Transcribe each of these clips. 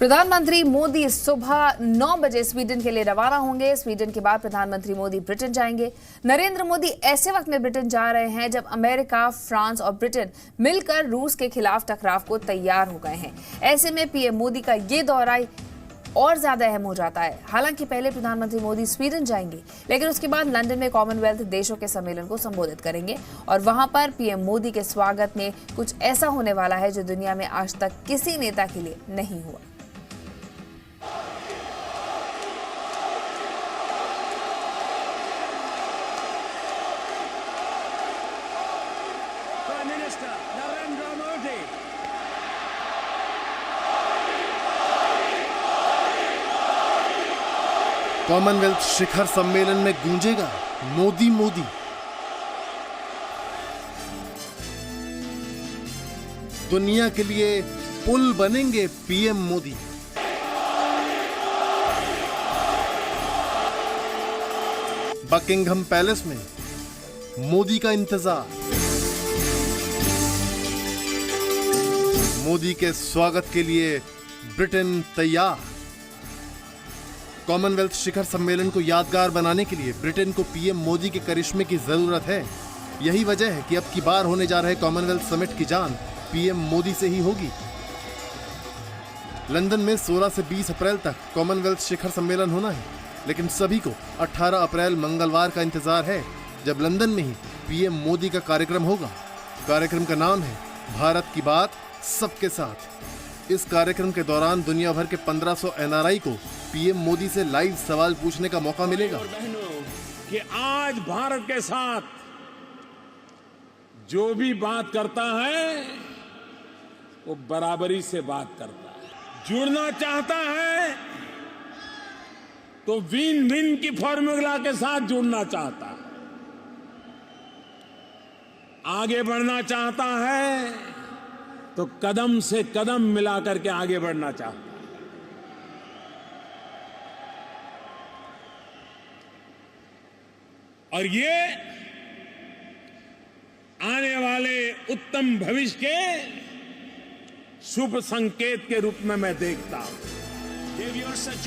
प्रधानमंत्री मोदी सुबह 9 बजे स्वीडन के लिए रवाना होंगे। स्वीडन के बाद प्रधानमंत्री मोदी ब्रिटेन जाएंगे। नरेंद्र मोदी ऐसे वक्त में ब्रिटेन जा रहे हैं जब अमेरिका, फ्रांस और ब्रिटेन मिलकर रूस के खिलाफ टकराव को तैयार हो गए हैं। ऐसे में पीएम मोदी का ये दौरा और ज्यादा अहम हो जाता है। हालांकि पहले प्रधानमंत्री मोदी स्वीडन जाएंगे, लेकिन उसके बाद लंदन में कॉमनवेल्थ देशों के सम्मेलन को संबोधित करेंगे और वहां पर पीएम मोदी के स्वागत में कुछ ऐसा होने वाला है जो दुनिया में आज तक किसी नेता के लिए नहीं हुआ। कॉमनवेल्थ शिखर सम्मेलन में गूंजेगा मोदी मोदी। दुनिया के लिए पुल बनेंगे पीएम मोदी। बकिंघम पैलेस में मोदी का इंतजार। मोदी के स्वागत के लिए ब्रिटेन तैयार। कॉमनवेल्थ शिखर सम्मेलन को यादगार बनाने के लिए ब्रिटेन को पीएम मोदी के करिश्मे की जरूरत है। यही वजह है कि अब की बार होने जा रहे कॉमनवेल्थ समिट की जान पीएम मोदी से ही होगी। लंदन में 16 से 20 अप्रैल तक कॉमनवेल्थ शिखर सम्मेलन होना है, लेकिन सभी को 18 अप्रैल मंगलवार का इंतजार है, जब लंदन में ही पीएम मोदी का कार्यक्रम होगा। कार्यक्रम का नाम है भारत की बात सबके साथ। इस कार्यक्रम के दौरान दुनिया भर के 1500 एनआरआई को पीएम मोदी से लाइव सवाल पूछने का मौका मिलेगा। कि आज भारत के साथ जो भी बात करता है वो बराबरी से बात करता है। जुड़ना चाहता है तो विन विन की फॉर्मूला के साथ जुड़ना चाहता है। आगे बढ़ना चाहता है तो कदम से कदम मिलाकर के आगे बढ़ना चाहता है। और ये आने वाले उत्तम भविष्य के शुभ संकेत के रूप में मैं देखता हूं।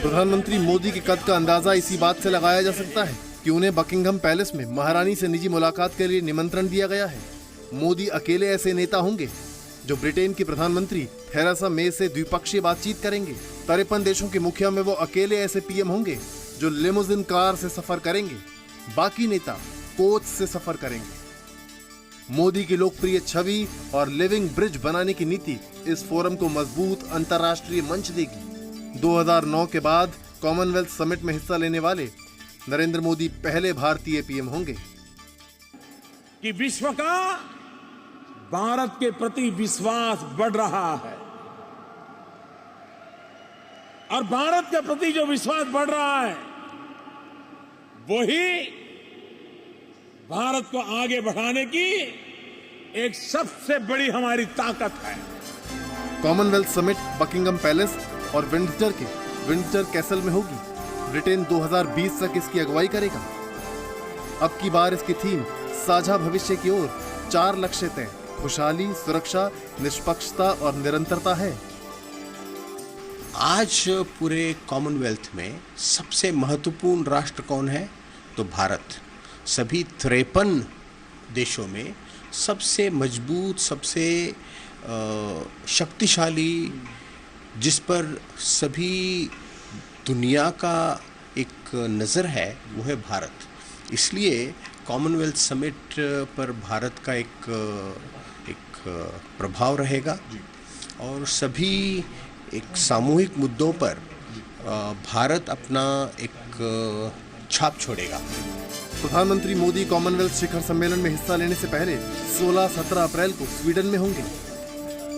प्रधानमंत्री मोदी के कद का अंदाजा इसी बात से लगाया जा सकता है कि उन्हें बकिंघम पैलेस में महारानी से निजी मुलाकात के लिए निमंत्रण दिया गया है। मोदी अकेले ऐसे नेता होंगे जो ब्रिटेन की प्रधानमंत्री थेरेसा मे से द्विपक्षीय बातचीत करेंगे। 53 देशों के मुखिया में वो अकेले ऐसे पीएम होंगे जो लिमोजिन कार से सफर करेंगे। बाकी नेता कोच से सफर करेंगे। मोदी की लोकप्रिय छवि और लिविंग ब्रिज बनाने की नीति इस फोरम को मजबूत अंतर्राष्ट्रीय मंच देगी। 2009 के बाद कॉमनवेल्थ समिट में हिस्सा लेने वाले नरेंद्र मोदी पहले भारतीय पीएम होंगे। कि विश्व का भारत के प्रति विश्वास बढ़ रहा है और भारत के प्रति जो विश्वास बढ़ रहा है वही भारत को आगे बढ़ाने की एक सबसे बड़ी हमारी ताकत है। कॉमनवेल्थ समिट बकिंघम पैलेस और विंडसर कैसल में होगी। ब्रिटेन 2020 तक इसकी अगुवाई करेगा। अब की बार इसकी थीम साझा भविष्य की ओर 4 लक्ष्य तय: खुशहाली, सुरक्षा, निष्पक्षता और निरंतरता है। आज पूरे कॉमनवेल्थ में सबसे महत्वपूर्ण राष्ट्र कौन है? तो भारत। सभी 53 देशों में सबसे मजबूत, सबसे शक्तिशाली, जिस पर सभी दुनिया का एक नज़र है, वो है भारत। इसलिए कॉमनवेल्थ समिट पर भारत का एक प्रभाव रहेगा और सभी एक सामूहिक मुद्दों पर भारत अपना एक छाप छोड़ेगा। प्रधानमंत्री मोदी कॉमनवेल्थ शिखर सम्मेलन में हिस्सा लेने से पहले 16-17 अप्रैल को स्वीडन में होंगे।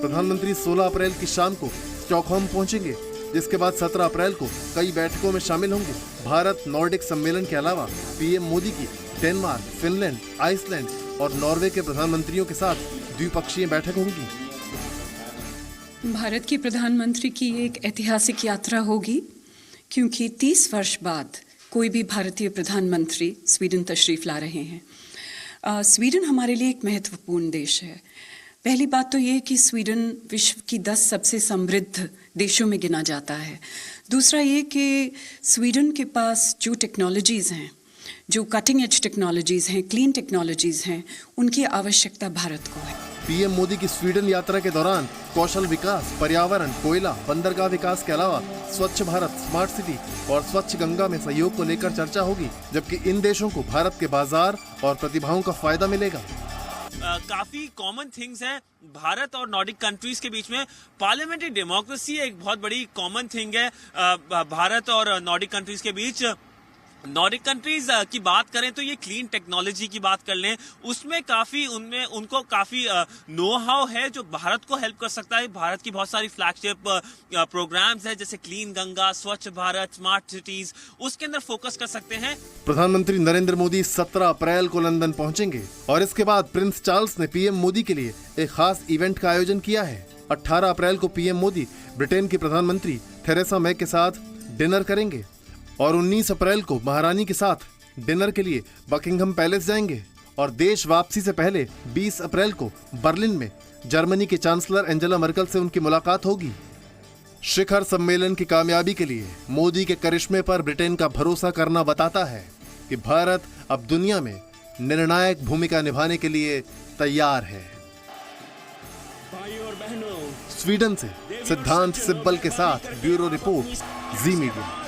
प्रधानमंत्री 16 अप्रैल की शाम को स्टॉकहोम पहुंचेंगे, जिसके बाद 17 अप्रैल को कई बैठकों में शामिल होंगे। भारत नॉर्डिक सम्मेलन के अलावा पीएम मोदी की डेनमार्क, फिनलैंड, आइसलैंड और नॉर्वे के प्रधानमंत्रियों के साथ द्विपक्षीय बैठक होंगी। भारत के प्रधानमंत्री की एक ऐतिहासिक यात्रा होगी, क्योंकि 30 वर्ष बाद कोई भी भारतीय प्रधानमंत्री स्वीडन तशरीफ ला रहे हैं। स्वीडन हमारे लिए एक महत्वपूर्ण देश है। पहली बात तो ये कि स्वीडन विश्व की 10 सबसे समृद्ध देशों में गिना जाता है। दूसरा ये कि स्वीडन के पास जो टेक्नोलॉजीज़ हैं, जो कटिंग एज टेक्नोलॉजीज़ हैं, क्लीन टेक्नोलॉजीज़ हैं, उनकी आवश्यकता भारत को है। पीएम मोदी की स्वीडन यात्रा के दौरान कौशल विकास, पर्यावरण, कोयला, बंदरगाह विकास के अलावा स्वच्छ भारत, स्मार्ट सिटी और स्वच्छ गंगा में सहयोग को लेकर चर्चा होगी, जबकि इन देशों को भारत के बाजार और प्रतिभाओं का फायदा मिलेगा। काफी कॉमन थिंग्स हैं भारत और नॉर्डिक कंट्रीज के बीच में। पार्लियामेंट्री डेमोक्रेसी एक बहुत बड़ी कॉमन थिंग है भारत और नॉर्डिक कंट्रीज के बीच। नॉर्डिक कंट्रीज की बात करें तो ये क्लीन टेक्नोलॉजी की बात कर लें, उसमें काफी उनको काफी नो हाउ है जो भारत को हेल्प कर सकता है। भारत की बहुत सारी फ्लैगशिप प्रोग्राम्स हैं जैसे क्लीन गंगा, स्वच्छ भारत, स्मार्ट सिटीज, उसके अंदर फोकस कर सकते हैं। प्रधानमंत्री नरेंद्र मोदी 17 अप्रैल को लंदन पहुंचेंगे और इसके बाद प्रिंस चार्ल्स ने पीएम मोदी के लिए एक खास इवेंट का आयोजन किया है। 18 अप्रैल को पीएम मोदी ब्रिटेन की प्रधानमंत्री थेरेसा मे के साथ डिनर करेंगे और 19 अप्रैल को महारानी के साथ डिनर के लिए बकिंघम पैलेस जाएंगे और देश वापसी से पहले 20 अप्रैल को बर्लिन में जर्मनी के चांसलर एंजेला मर्केल से उनकी मुलाकात होगी। शिखर सम्मेलन की कामयाबी के लिए मोदी के करिश्मे पर ब्रिटेन का भरोसा करना बताता है कि भारत अब दुनिया में निर्णायक भूमिका निभाने के लिए तैयार है। भाइयों और बहनों, स्वीडन से सिद्धांत सिब्बल के साथ ब्यूरो रिपोर्ट, जी मीडिया।